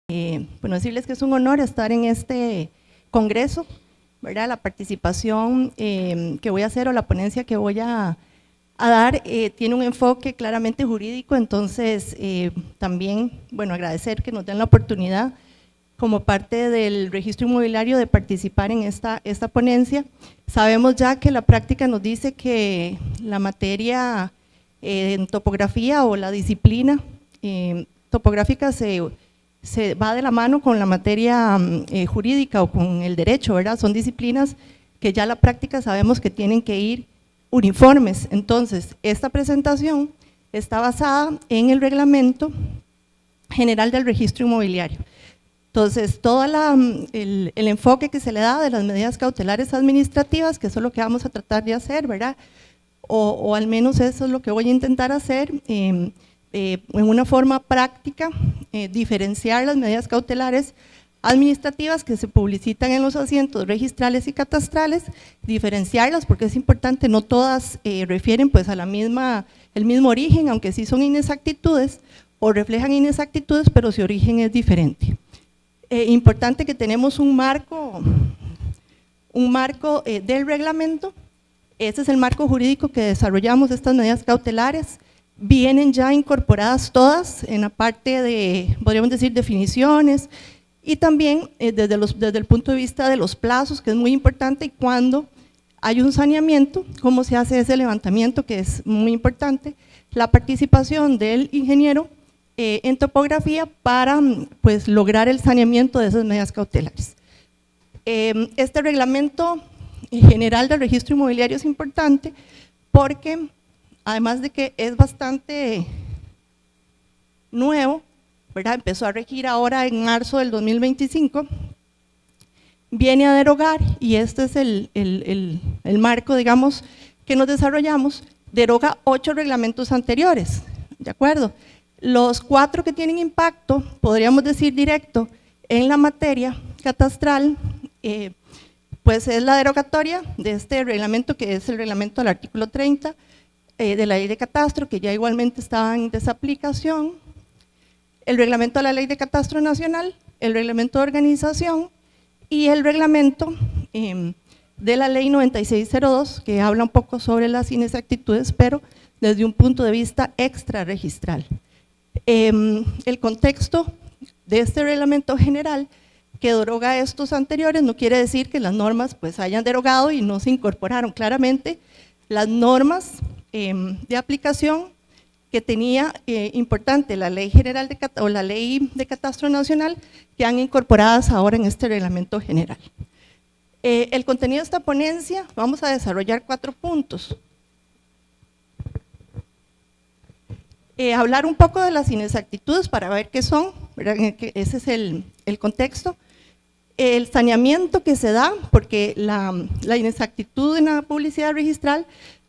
Bueno, decirles que es un honor estar en este congreso, ¿verdad? La participación que voy a hacer o la ponencia que voy a dar tiene un enfoque claramente jurídico, entonces también, bueno, agradecer que nos den la oportunidad como parte del registro inmobiliario de participar en esta ponencia. Sabemos ya que la práctica nos dice que la materia en topografía o la disciplina topográfica se va de la mano con la materia jurídica o con el derecho, ¿verdad? Son disciplinas que ya la práctica sabemos que tienen que ir uniformes. Entonces, esta presentación está basada en el Reglamento General del Registro Inmobiliario. Entonces, todo el enfoque que se le da de las medidas cautelares administrativas, que eso es lo que vamos a tratar de hacer, ¿verdad? O al menos eso es lo que voy a intentar hacer, en una forma práctica, diferenciar las medidas cautelares administrativas que se publicitan en los asientos registrales y catastrales, diferenciarlas porque es importante, no todas refieren pues a el mismo origen, aunque sí son inexactitudes o reflejan inexactitudes, pero su origen es diferente. Importante que tenemos un marco del reglamento, ese es el marco jurídico que desarrollamos estas medidas cautelares. Vienen ya incorporadas todas en la parte de, podríamos decir, definiciones y también desde el punto de vista de los plazos, que es muy importante, y cuando hay un saneamiento, cómo se hace ese levantamiento, que es muy importante, la participación del ingeniero en topografía para pues, lograr el saneamiento de esas medidas cautelares. Este reglamento general del registro inmobiliario es importante porque además de que es bastante nuevo, ¿verdad? Empezó a regir ahora en marzo del 2025, viene a derogar, y este es el marco, digamos, que nos desarrollamos, deroga 8 reglamentos anteriores, ¿de acuerdo? Los 4 que tienen impacto, podríamos decir directo, en la materia catastral, pues es la derogatoria de este reglamento, que es el reglamento del artículo 30, de la ley de catastro, que ya igualmente estaba en desaplicación, el reglamento de la ley de catastro nacional, el reglamento de organización y el reglamento de la ley 9602, que habla un poco sobre las inexactitudes, pero desde un punto de vista extrarregistral. El contexto de este reglamento general que deroga estos anteriores no quiere decir que las normas pues hayan derogado y no se incorporaron. Claramente las normas de aplicación que tenía importante la ley general o la ley de catastro nacional, que han incorporadas ahora en este reglamento general. El contenido de esta ponencia, vamos a desarrollar 4 puntos. Hablar un poco de las inexactitudes para ver qué son, ¿verdad? Ese es el contexto. El saneamiento que se da, porque la inexactitud en la publicidad registral,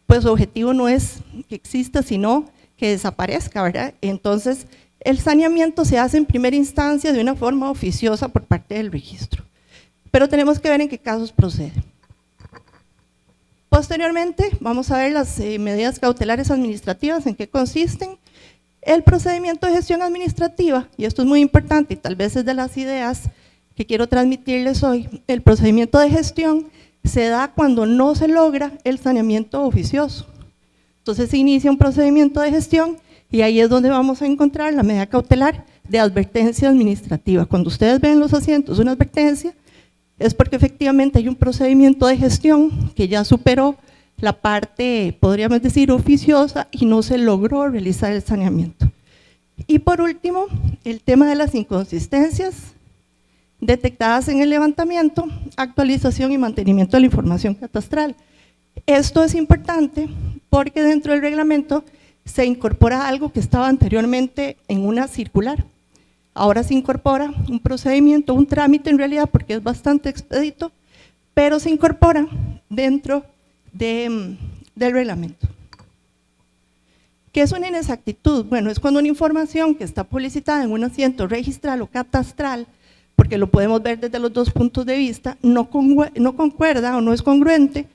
pues su objetivo no es que exista, sino que desaparezca, ¿verdad? Entonces, el saneamiento se hace en primera instancia de una forma oficiosa por parte del registro, pero tenemos que ver en qué casos procede. Posteriormente, vamos a ver las medidas cautelares administrativas, en qué consisten. El procedimiento de gestión administrativa, y esto es muy importante y tal vez es de las ideas que quiero transmitirles hoy, el procedimiento de gestión se da cuando no se logra el saneamiento oficioso. Entonces se inicia un procedimiento de gestión y ahí es donde vamos a encontrar la medida cautelar de advertencia administrativa. Cuando ustedes ven en los asientos una advertencia, es porque efectivamente hay un procedimiento de gestión que ya superó la parte, podríamos decir, oficiosa y no se logró realizar el saneamiento. Y por último, el tema de las inconsistencias detectadas en el levantamiento, actualización y mantenimiento de la información catastral. Esto es importante porque dentro del reglamento se incorpora algo que estaba anteriormente en una circular. Ahora se incorpora un procedimiento, un trámite en realidad, porque es bastante expedito, pero se incorpora dentro del reglamento. ¿Qué es una inexactitud? Bueno, es cuando una información que está publicitada en un asiento registral o catastral, porque lo podemos ver desde los 2 puntos de vista, no concuerda o no es congruente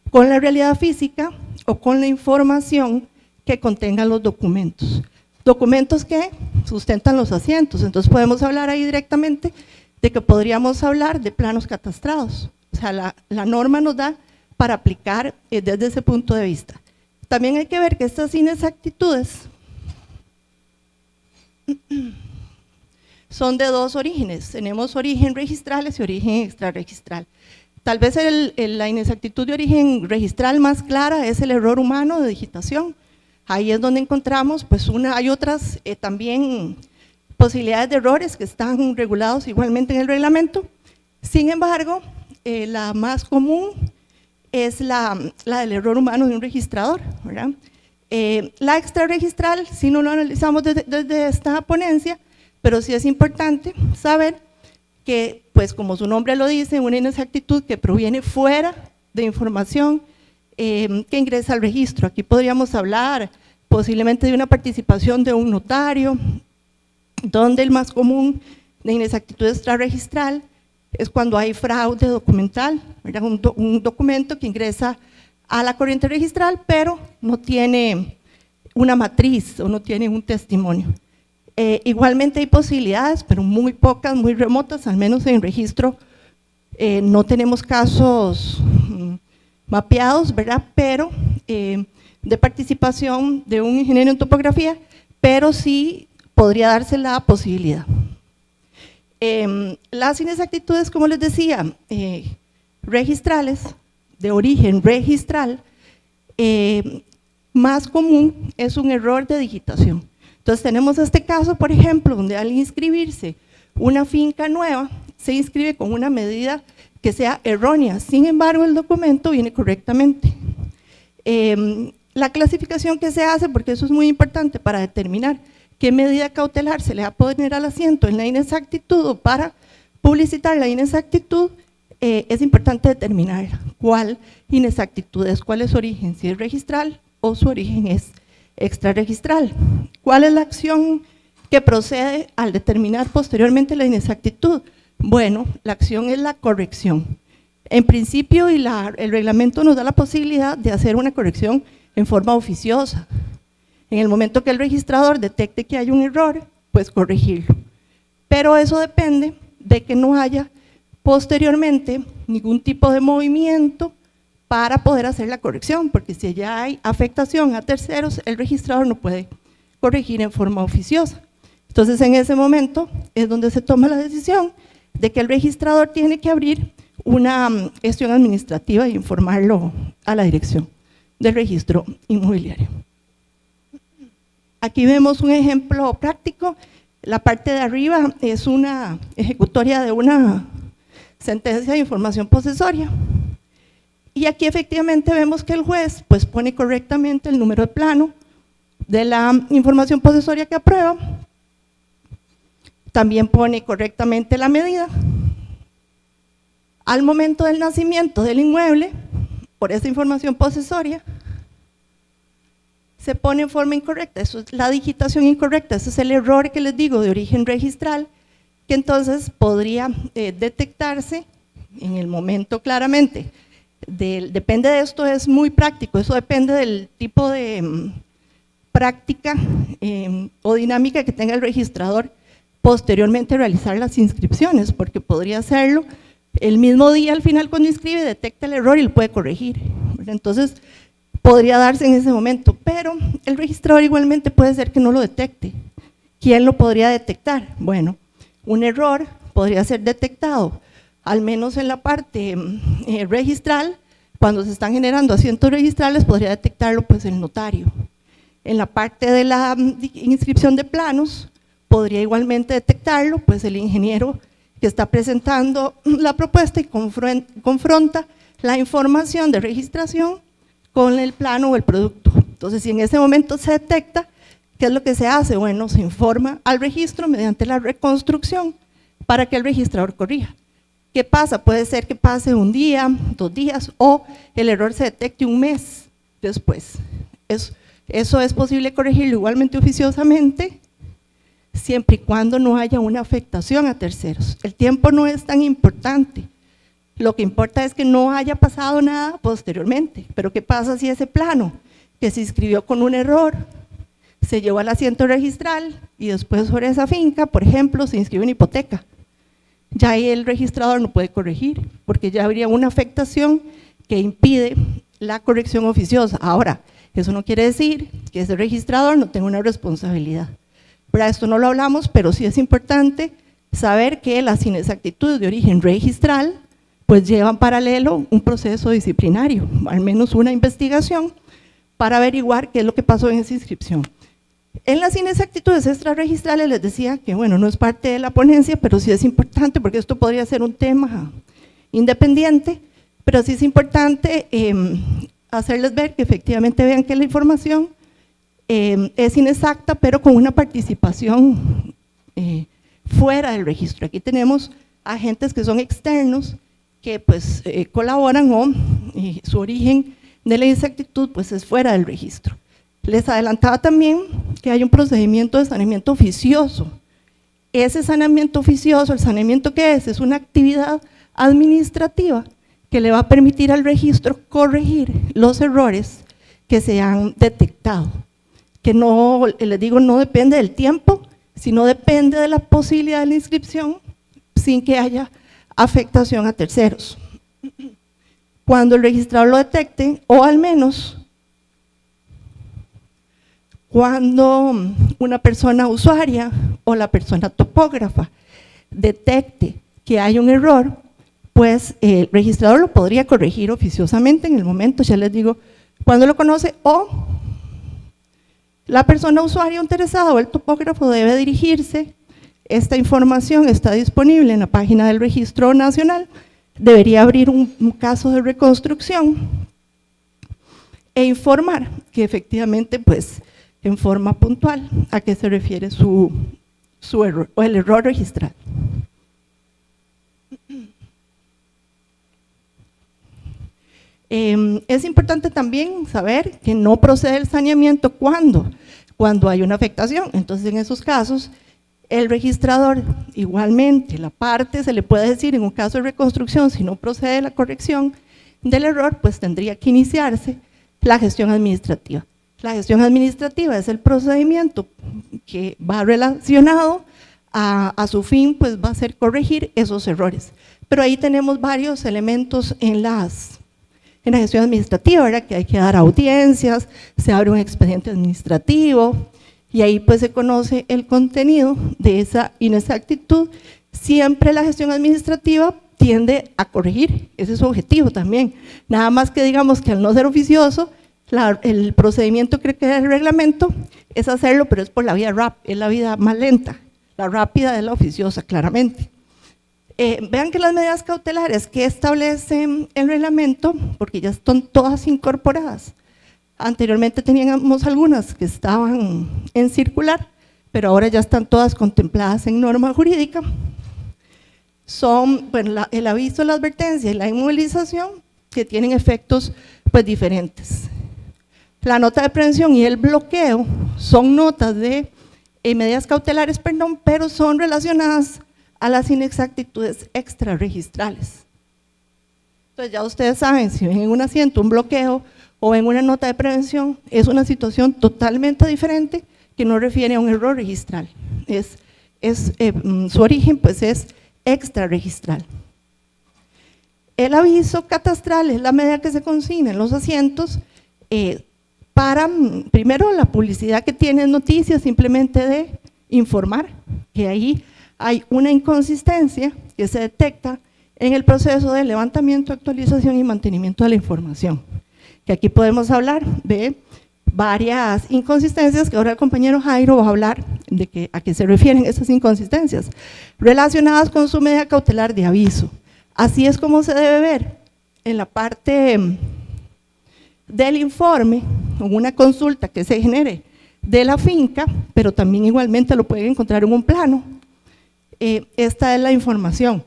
con la realidad física o con la información que contengan los documentos. documentos que sustentan los asientos. Entonces podemos hablar ahí directamente de que podríamos hablar de planos catastrados. O sea, la norma nos da para aplicar desde ese punto de vista. También hay que ver que estas inexactitudes son de dos orígenes. Tenemos origen registrales y origen extrarregistral. Tal vez la inexactitud de origen registral más clara es el error humano de digitación. Ahí es donde encontramos, pues hay otras también posibilidades de errores que están regulados igualmente en el reglamento. Sin embargo, la más común es la del error humano de un registrador, ¿verdad? La extrarregistral, si no lo analizamos desde esta ponencia, pero sí es importante saber que, pues como su nombre lo dice, una inexactitud que proviene fuera de información que ingresa al registro. Aquí podríamos hablar posiblemente de una participación de un notario, donde el más común de inexactitud extrarregistral es cuando hay fraude documental, ¿verdad? Un documento que ingresa a la corriente registral, pero no tiene una matriz o no tiene un testimonio. Igualmente hay posibilidades, pero muy pocas, muy remotas, al menos en registro no tenemos casos mapeados, ¿verdad? Pero de participación de un ingeniero en topografía, pero sí podría darse la posibilidad. Las inexactitudes, como les decía, registrales, de origen registral, más común es un error de digitación. Entonces tenemos este caso, por ejemplo, donde al inscribirse una finca nueva, se inscribe con una medida que sea errónea, sin embargo el documento viene correctamente. La clasificación que se hace, porque eso es muy importante para determinar qué medida cautelar se le va a poner al asiento en la inexactitud o para publicitar la inexactitud, es importante determinar cuál inexactitud es, cuál es su origen, si es registral o su origen es extrarregistral. ¿Cuál es la acción que procede al determinar posteriormente la inexactitud? Bueno, la acción es la corrección. En principio, el reglamento nos da la posibilidad de hacer una corrección en forma oficiosa. En el momento que el registrador detecte que hay un error, pues corregirlo. Pero eso depende de que no haya posteriormente ningún tipo de movimiento para poder hacer la corrección, porque si ya hay afectación a terceros, el registrador no puede corregir en forma oficiosa. Entonces, en ese momento es donde se toma la decisión de que el registrador tiene que abrir una gestión administrativa e informarlo a la dirección del registro inmobiliario. Aquí vemos un ejemplo práctico. La parte de arriba es una ejecutoria de una sentencia de información posesoria. Y aquí efectivamente vemos que el juez pues pone correctamente el número de plano de la información posesoria que aprueba, también pone correctamente la medida. Al momento del nacimiento del inmueble, por esa información posesoria, se pone en forma incorrecta, eso es la digitación incorrecta, ese es el error que les digo de origen registral, que entonces podría detectarse en el momento claramente. Depende de esto, es muy práctico, eso depende del tipo de práctica o dinámica que tenga el registrador posteriormente realizar las inscripciones, porque podría hacerlo el mismo día al final cuando inscribe, detecta el error y lo puede corregir. Entonces podría darse en ese momento, pero el registrador igualmente puede ser que no lo detecte. ¿Quién lo podría detectar? Bueno, un error podría ser detectado al menos en la parte registral, cuando se están generando asientos registrales, podría detectarlo pues el notario. En la parte de la inscripción de planos, podría igualmente detectarlo pues el ingeniero que está presentando la propuesta y confronta la información de registración con el plano o el producto. Entonces, si en ese momento se detecta, ¿qué es lo que se hace? Bueno, se informa al registro mediante la reconstrucción para que el registrador corrija. ¿Qué pasa? Puede ser que pase un día, 2 días o el error se detecte un mes después. Eso es posible corregirlo igualmente oficiosamente, siempre y cuando no haya una afectación a terceros. El tiempo no es tan importante, lo que importa es que no haya pasado nada posteriormente. Pero ¿qué pasa si ese plano que se inscribió con un error se llevó al asiento registral y después sobre esa finca, por ejemplo, se inscribe una hipoteca. Ya ahí el registrador no puede corregir, porque ya habría una afectación que impide la corrección oficiosa. Ahora, eso no quiere decir que ese registrador no tenga una responsabilidad. Para esto no lo hablamos, pero sí es importante saber que las inexactitudes de origen registral pues llevan paralelo un proceso disciplinario, al menos una investigación, para averiguar qué es lo que pasó en esa inscripción. En las inexactitudes extrarregistrales les decía que, bueno, no es parte de la ponencia, pero sí es importante porque esto podría ser un tema independiente, pero sí es importante hacerles ver que efectivamente vean que la información es inexacta, pero con una participación fuera del registro. Aquí tenemos agentes que son externos, que pues colaboran o su origen de la inexactitud pues es fuera del registro. Les adelantaba también que hay un procedimiento de saneamiento oficioso. Ese saneamiento oficioso, el saneamiento que es una actividad administrativa que le va a permitir al registro corregir los errores que se han detectado, que no, les digo, no depende del tiempo, sino depende de la posibilidad de la inscripción sin que haya afectación a terceros. Cuando el registrador lo detecte, o al menos cuando una persona usuaria o la persona topógrafa detecte que hay un error, pues el registrador lo podría corregir oficiosamente en el momento, ya les digo, cuando lo conoce, o la persona usuaria interesada o el topógrafo debe dirigirse. Esta información está disponible en la página del Registro Nacional, debería abrir un caso de reconstrucción e informar que efectivamente, pues, en forma puntual, a qué se refiere su error o el error registrado. Es importante también saber que no procede el saneamiento cuando hay una afectación. Entonces, en esos casos, el registrador, igualmente, la parte se le puede decir en un caso de reconstrucción, si no procede la corrección del error, pues tendría que iniciarse la gestión administrativa. La gestión administrativa es el procedimiento que va relacionado a su fin, pues va a ser corregir esos errores. Pero ahí tenemos varios elementos en la gestión administrativa, ¿verdad? Que hay que dar audiencias, se abre un expediente administrativo y ahí pues se conoce el contenido de esa inexactitud. Siempre la gestión administrativa tiende a corregir, ese es su objetivo también. Nada más que digamos que al no ser oficioso, el procedimiento que requiere el reglamento es hacerlo, pero es por la vía rápida, es la vía más lenta, la rápida es la oficiosa, claramente. Vean que las medidas cautelares que establece el reglamento, porque ya están todas incorporadas, anteriormente teníamos algunas que estaban en circular, pero ahora ya están todas contempladas en norma jurídica, son bueno, el aviso, la advertencia y la inmovilización, que tienen efectos pues diferentes. La nota de prevención y el bloqueo son notas de medidas cautelares, perdón, pero son relacionadas a las inexactitudes extrarregistrales. Entonces ya ustedes saben, si ven en un asiento un bloqueo o en una nota de prevención, es una situación totalmente diferente que no refiere a un error registral. Su origen pues es extrarregistral. El aviso catastral es la medida que se consigna en los asientos para, primero, la publicidad que tiene noticias, simplemente de informar que ahí hay una inconsistencia que se detecta en el proceso de levantamiento, actualización y mantenimiento de la información. Que aquí podemos hablar de varias inconsistencias, que ahora el compañero Jairo va a hablar de a qué se refieren esas inconsistencias, relacionadas con su medida cautelar de aviso. Así es como se debe ver en la parte del informe, en una consulta que se genere de la finca, pero también igualmente lo pueden encontrar en un plano. Esta es la información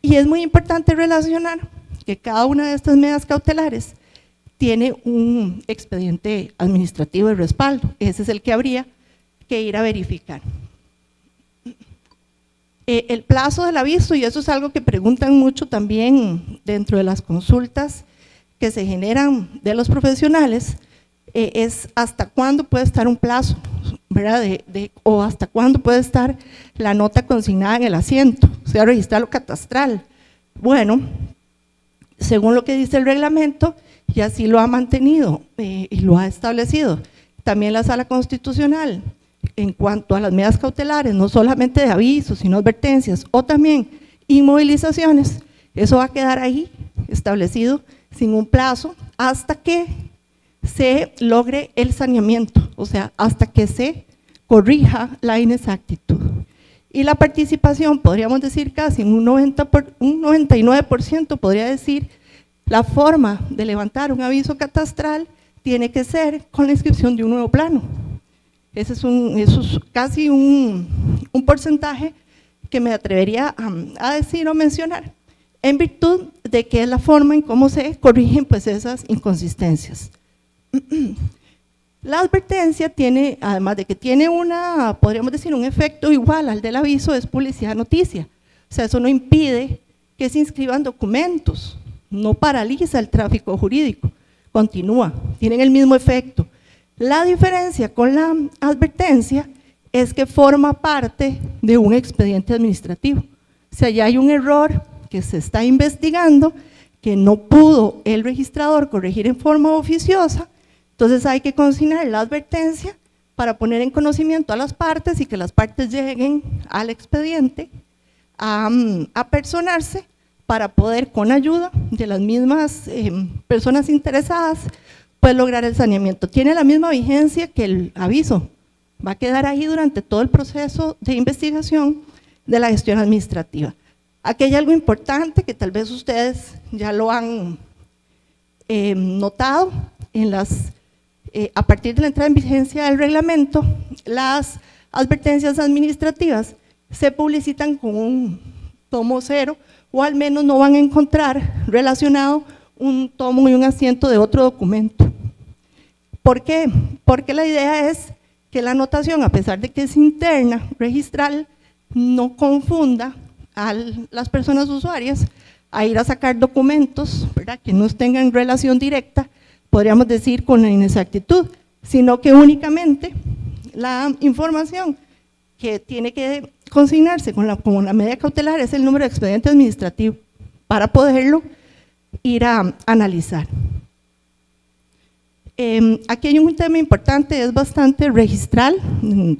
y es muy importante relacionar que cada una de estas medidas cautelares tiene un expediente administrativo de respaldo, ese es el que habría que ir a verificar. El plazo del aviso, y eso es algo que preguntan mucho también dentro de las consultas que se generan de los profesionales, es hasta cuándo puede estar un plazo ¿verdad? O hasta cuándo puede estar la nota consignada en el asiento, o sea, registrar lo catastral. Bueno, según lo que dice el reglamento, y así lo ha mantenido y lo ha establecido también la Sala Constitucional, en cuanto a las medidas cautelares, no solamente de avisos, sino advertencias, o también inmovilizaciones, eso va a quedar ahí establecido sin un plazo hasta que se logre el saneamiento, o sea, hasta que se corrija la inexactitud. Y la participación, podríamos decir casi un 99%, podría decir, la forma de levantar un aviso catastral tiene que ser con la inscripción de un nuevo plano. Eso es casi un porcentaje que me atrevería a decir o mencionar, en virtud de que es la forma en cómo se corrigen pues esas inconsistencias. La advertencia tiene, además de que tiene podríamos decir, un efecto igual al del aviso, es publicidad noticia. O sea, eso no impide que se inscriban documentos, no paraliza el tráfico jurídico, continúa, tienen el mismo efecto. La diferencia con la advertencia es que forma parte de un expediente administrativo. O sea, ya hay un error que se está investigando, que no pudo el registrador corregir en forma oficiosa, entonces hay que consignar la advertencia para poner en conocimiento a las partes y que las partes lleguen al expediente a personarse para poder, con ayuda de las mismas personas interesadas, pues lograr el saneamiento. Tiene la misma vigencia que el aviso, va a quedar ahí durante todo el proceso de investigación de la gestión administrativa. Aquí hay algo importante que tal vez ustedes ya lo han notado a partir de la entrada en vigencia del reglamento, las advertencias administrativas se publicitan con un tomo cero, o al menos no van a encontrar relacionado un tomo y un asiento de otro documento. ¿Por qué? Porque la idea es que la anotación, a pesar de que es interna, registral, no confunda a las personas usuarias a ir a sacar documentos, ¿verdad?, que no tengan relación directa, podríamos decir, con la inexactitud, sino que únicamente la información que tiene que consignarse como la medida cautelar es el número de expediente administrativo para poderlo ir a analizar. Aquí hay un tema importante, es bastante registral,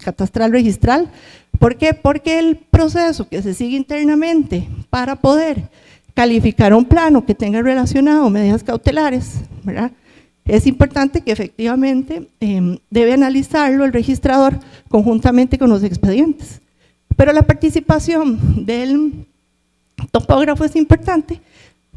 catastral registral. ¿Por qué? Porque el proceso que se sigue internamente para poder calificar un plano que tenga relacionado medidas cautelares, ¿verdad?, es importante que efectivamente debe analizarlo el registrador conjuntamente con los expedientes. Pero la participación del topógrafo es importante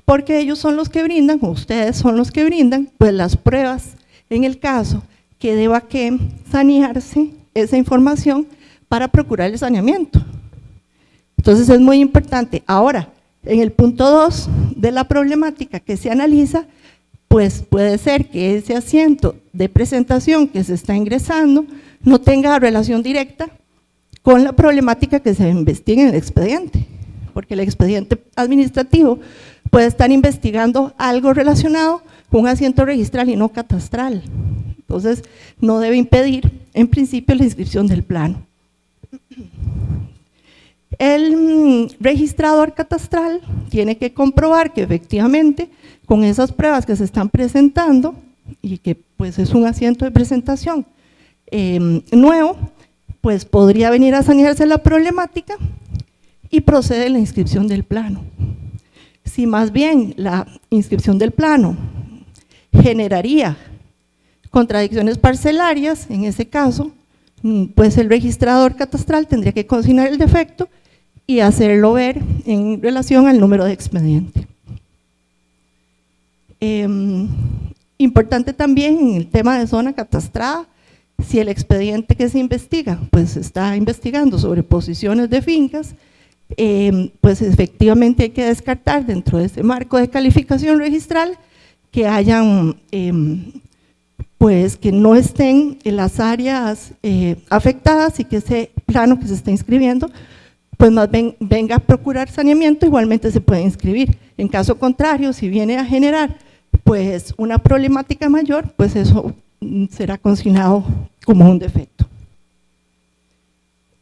porque ellos son los que brindan, o ustedes son los que brindan, pues las pruebas en el caso que deba que sanearse esa información para procurar el saneamiento. Entonces es muy importante. Ahora, en el punto 2 de la problemática que se analiza, pues puede ser que ese asiento de presentación que se está ingresando no tenga relación directa con la problemática que se investiga en el expediente, porque el expediente administrativo puede estar investigando algo relacionado con un asiento registral y no catastral. Entonces, no debe impedir, en principio, la inscripción del plano. El registrador catastral tiene que comprobar que efectivamente con esas pruebas que se están presentando y que pues es un asiento de presentación nuevo, pues podría venir a sanearse la problemática y procede la inscripción del plano. Si más bien la inscripción del plano generaría contradicciones parcelarias, en ese caso, pues el registrador catastral tendría que consignar el defecto y hacerlo ver en relación al número de expediente. Importante también en el tema de zona catastrada, si el expediente que se investiga, pues está investigando sobre posiciones de fincas, pues efectivamente hay que descartar dentro de ese marco de calificación registral que hayan, pues que no estén en las áreas afectadas y que ese plano que se está inscribiendo pues más bien venga a procurar saneamiento, igualmente se puede inscribir. En caso contrario, si viene a generar pues una problemática mayor, pues eso será consignado como un defecto.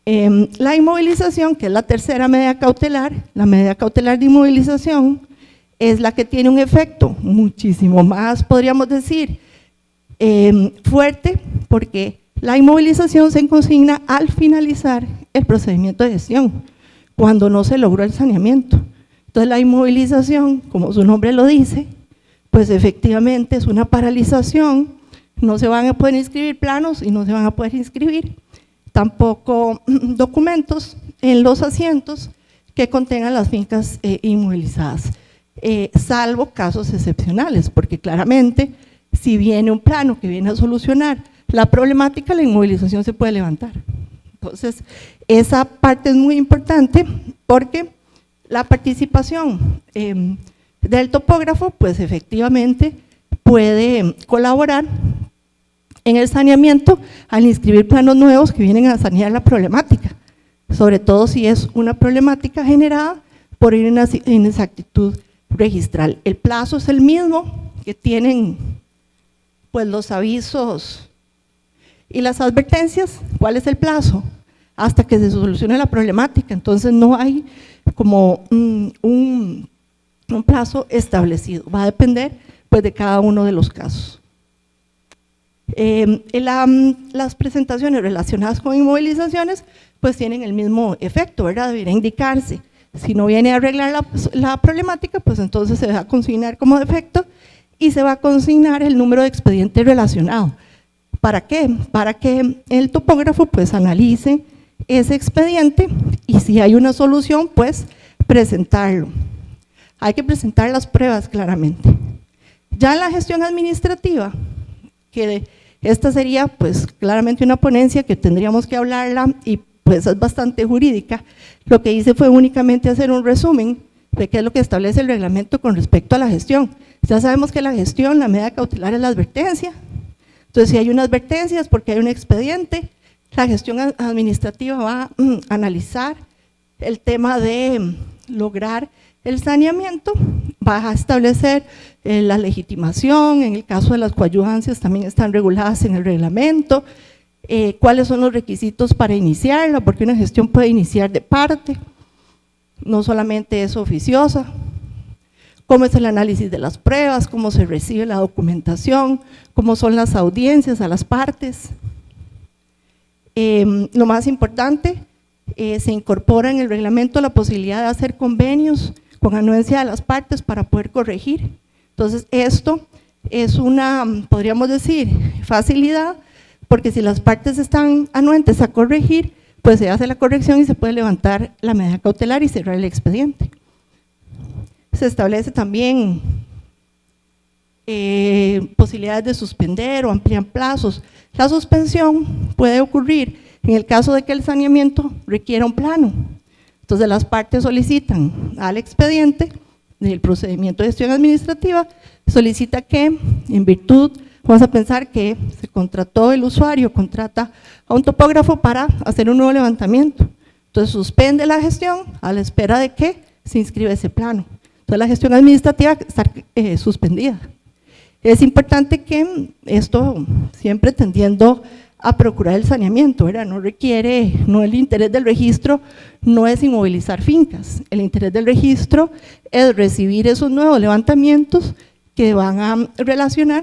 La inmovilización, que es la tercera medida cautelar, la medida cautelar de inmovilización, es la que tiene un efecto muchísimo más, podríamos decir, fuerte, porque la inmovilización se consigna al finalizar el procedimiento de gestión, cuando no se logró el saneamiento. Entonces la inmovilización, como su nombre lo dice, pues efectivamente es una paralización, no se van a poder inscribir planos y no se van a poder inscribir tampoco documentos en los asientos que contengan las fincas inmovilizadas, salvo casos excepcionales, porque claramente si viene un plano que viene a solucionar la problemática, la inmovilización se puede levantar. Entonces, esa parte es muy importante porque la participación del topógrafo, pues efectivamente puede colaborar en el saneamiento al inscribir planos nuevos que vienen a sanear la problemática, sobre todo si es una problemática generada por una inexactitud registral. El plazo es el mismo que tienen pues los avisos y las advertencias. ¿Cuál es el plazo? Hasta que se solucione la problemática. Entonces no hay como un plazo establecido, va a depender pues de cada uno de los casos. Las presentaciones relacionadas con inmovilizaciones pues tienen el mismo efecto, ¿verdad? Debería indicarse, si no viene a arreglar la problemática, pues entonces se va a consignar como defecto y se va a consignar el número de expediente relacionado. ¿Para qué? Para que el topógrafo pues analice ese expediente y si hay una solución pues presentarlo. Hay que presentar las pruebas claramente. Ya en la gestión administrativa, que esta sería pues claramente una ponencia que tendríamos que hablarla y pues es bastante jurídica, lo que hice fue únicamente hacer un resumen de qué es lo que establece el reglamento con respecto a la gestión. Ya sabemos que la gestión, la medida cautelar es la advertencia, entonces si hay una advertencia es porque hay un expediente, la gestión administrativa va a analizar el tema de lograr el saneamiento, va a establecer la legitimación, en el caso de las coadyuvancias también están reguladas en el reglamento, cuáles son los requisitos para iniciarla, porque una gestión puede iniciar de parte, no solamente es oficiosa, cómo es el análisis de las pruebas, cómo se recibe la documentación, cómo son las audiencias a las partes. Lo más importante, se incorpora en el reglamento la posibilidad de hacer convenios con anuencia de las partes para poder corregir. Entonces esto es una, podríamos decir, facilidad, porque si las partes están anuentes a corregir, pues se hace la corrección y se puede levantar la medida cautelar y cerrar el expediente. Se establece también posibilidades de suspender o ampliar plazos. La suspensión puede ocurrir en el caso de que el saneamiento requiera un plano. Entonces las partes solicitan al expediente del procedimiento de gestión administrativa, solicita que en virtud, vamos a pensar que se contrató el usuario, contrata a un topógrafo para hacer un nuevo levantamiento. Entonces suspende la gestión a la espera de que se inscriba ese plano. Entonces la gestión administrativa está suspendida. Es importante que esto siempre tendiendo a procurar el saneamiento, ¿verdad? No requiere, no el interés del registro no es inmovilizar fincas, el interés del registro es recibir esos nuevos levantamientos que van a relacionar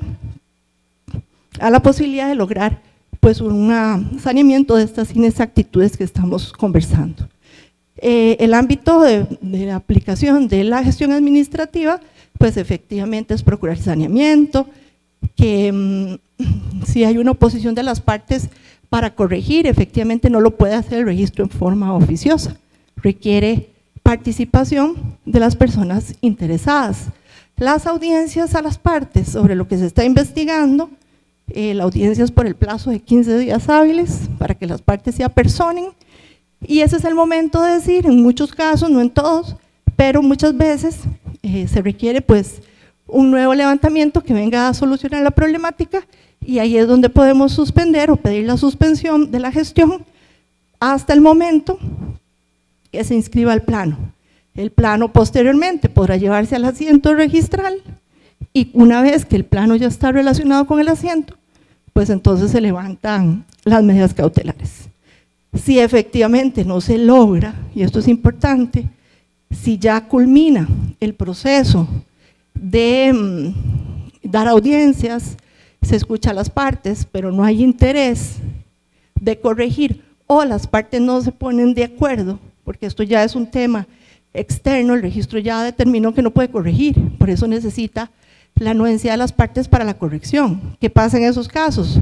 a la posibilidad de lograr pues un saneamiento de estas inexactitudes que estamos conversando. El ámbito de aplicación de la gestión administrativa pues efectivamente es procurar saneamiento, que si hay una oposición de las partes para corregir, efectivamente no lo puede hacer el registro en forma oficiosa, requiere participación de las personas interesadas. Las audiencias a las partes sobre lo que se está investigando, la audiencia es por el plazo de 15 días hábiles para que las partes se apersonen y ese es el momento de decir, en muchos casos, no en todos, pero muchas veces se requiere pues un nuevo levantamiento que venga a solucionar la problemática y ahí es donde podemos suspender o pedir la suspensión de la gestión hasta el momento que se inscriba el plano. El plano posteriormente podrá llevarse al asiento registral y una vez que el plano ya está relacionado con el asiento, pues entonces se levantan las medidas cautelares. Si efectivamente no se logra, y esto es importante, si ya culmina el proceso de dar audiencias, se escucha a las partes, pero no hay interés de corregir, o las partes no se ponen de acuerdo, porque esto ya es un tema externo, el registro ya determinó que no puede corregir, por eso necesita la anuencia de las partes para la corrección. ¿Qué pasa en esos casos?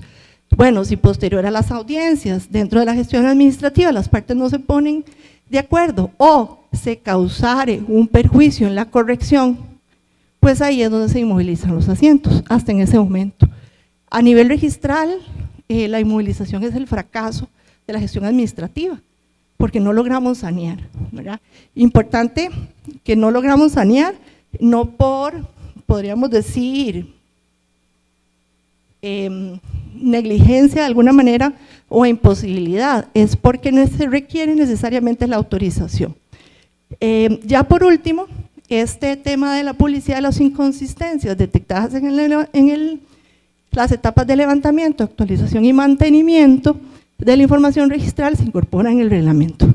Bueno, si posterior a las audiencias, dentro de la gestión administrativa, las partes no se ponen de acuerdo o se causare un perjuicio en la corrección, pues ahí es donde se inmovilizan los asientos, hasta en ese momento. A nivel registral, la inmovilización es el fracaso de la gestión administrativa, porque no logramos sanear, ¿verdad? Importante que no logramos sanear, no por, podríamos decir, negligencia de alguna manera o imposibilidad, es porque no se requiere necesariamente la autorización. Ya por último, este tema de la publicidad de las inconsistencias detectadas en las etapas de levantamiento, actualización y mantenimiento de la información registral se incorpora en el reglamento.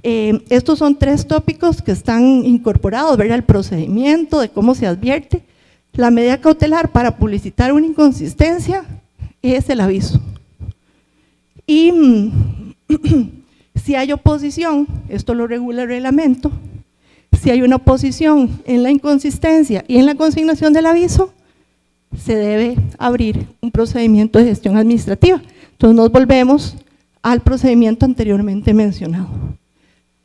Estos son 3 tópicos que están incorporados, ¿verdad? El procedimiento de cómo se advierte, la medida cautelar para publicitar una inconsistencia es el aviso. Y si hay oposición, esto lo regula el reglamento, si hay una oposición en la inconsistencia y en la consignación del aviso, se debe abrir un procedimiento de gestión administrativa. Entonces nos volvemos al procedimiento anteriormente mencionado.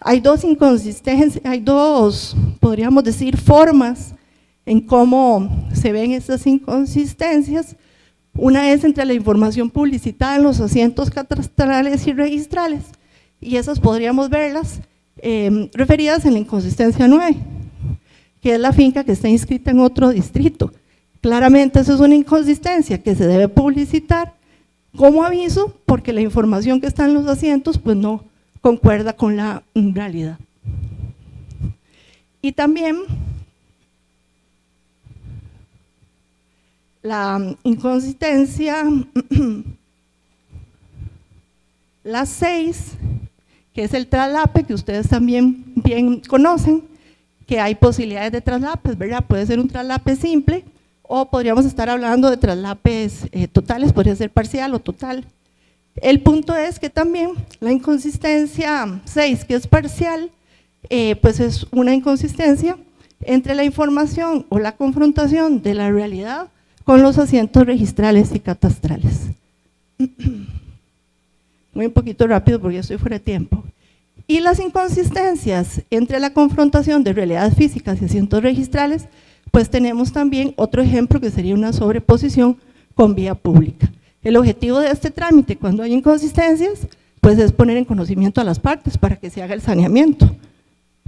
Hay 2 inconsistencias, hay 2, podríamos decir, formas en cómo se ven estas inconsistencias. Una es entre la información publicitada en los asientos catastrales y registrales, y esas podríamos verlas referidas en la inconsistencia 9, que es la finca que está inscrita en otro distrito. Claramente eso es una inconsistencia que se debe publicitar como aviso, porque la información que está en los asientos pues no concuerda con la realidad. Y también la inconsistencia, la 6, que es el traslape, que ustedes también bien conocen, que hay posibilidades de traslapes, ¿verdad? Puede ser un traslape simple, o podríamos estar hablando de traslapes totales, podría ser parcial o total. El punto es que también la inconsistencia 6, que es parcial, pues es una inconsistencia entre la información o la confrontación de la realidad con los asientos registrales y catastrales. Muy un poquito rápido porque ya estoy fuera de tiempo. Y las inconsistencias entre la confrontación de realidades físicas y asientos registrales, pues tenemos también otro ejemplo que sería una sobreposición con vía pública. El objetivo de este trámite, cuando hay inconsistencias, pues es poner en conocimiento a las partes para que se haga el saneamiento.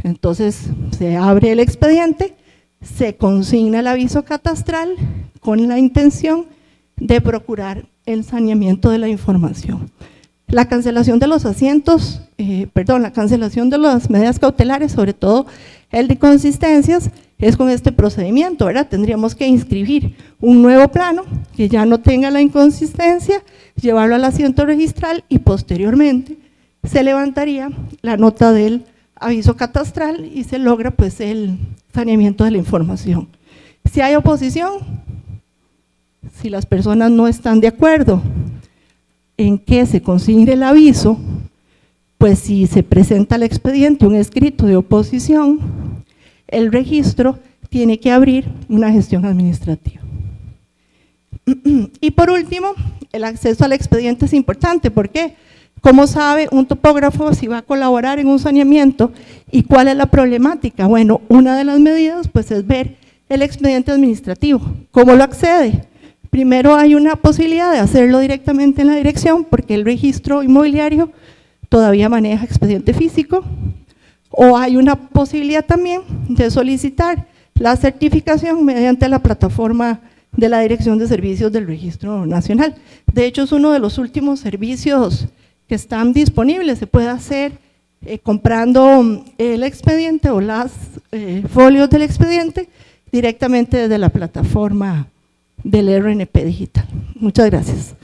Entonces se abre el expediente, se consigna el aviso catastral con la intención de procurar el saneamiento de la información. La cancelación de los asientos, la cancelación de las medidas cautelares, sobre todo el de consistencias, es con este procedimiento, ¿verdad? Tendríamos que inscribir un nuevo plano que ya no tenga la inconsistencia, llevarlo al asiento registral y posteriormente se levantaría la nota del aviso catastral y se logra pues el saneamiento de la información. Si hay oposición, si las personas no están de acuerdo en que se consigne el aviso, pues si se presenta al expediente un escrito de oposición, el registro tiene que abrir una gestión administrativa. Y por último, el acceso al expediente es importante. ¿Por qué? ¿Cómo sabe un topógrafo si va a colaborar en un saneamiento y cuál es la problemática? Bueno, una de las medidas pues es ver el expediente administrativo. ¿Cómo lo accede? Primero hay una posibilidad de hacerlo directamente en la dirección porque el registro inmobiliario todavía maneja expediente físico, o hay una posibilidad también de solicitar la certificación mediante la plataforma de la Dirección de Servicios del Registro Nacional. De hecho, es uno de los últimos servicios que están disponibles, se puede hacer comprando el expediente o las folios del expediente directamente desde la plataforma del RNP Digital. Muchas gracias.